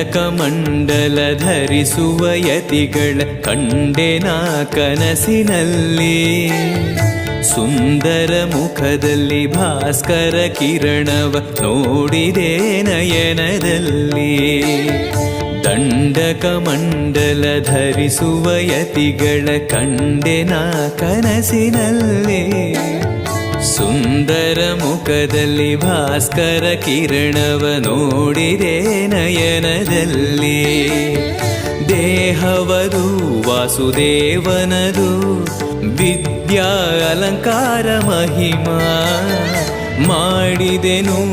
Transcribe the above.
ಕಮಂಡಲ ಧರಿಸುವ ಯತಿಗಳ ಕಂಡೆನ ಕನಸಿನಲ್ಲಿ. ಸುಂದರ ಮುಖದಲ್ಲಿ ಭಾಸ್ಕರ ಕಿರಣವ ನೋಡಿದೆ ನಯನದಲ್ಲಿ. ದಂಡಕಮಂಡಲ ಧರಿಸುವ ಯತಿಗಳ ಕಂಡೆನ ಕನಸಿನಲ್ಲಿ. ಸುಂದರ ಮುಖದಲ್ಲಿ ಭಾಸ್ಕರ ಕಿರಣವ ನೋಡಿದೆ ನಯನದಲ್ಲಿ. ದೇಹವದು ವಾಸುದೇವನದು ವಿದ್ಯಾ ಅಲಂಕಾರ ಮಹಿಮಾ ಮಾಡಿದೆನು